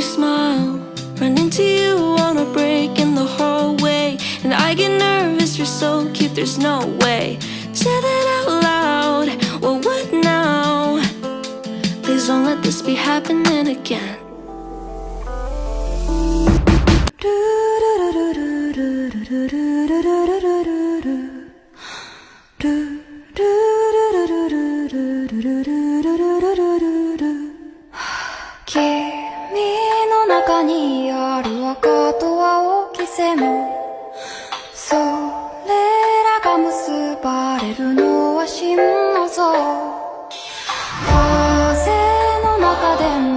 your smile, run into you on a break in the hallway, and I get nervous, you're so cute, there's no way. Say that out loud, well what now? Please don't let this be happening again.君の中にある赤と青き線、それらが結ばれるのは心の像。風の中で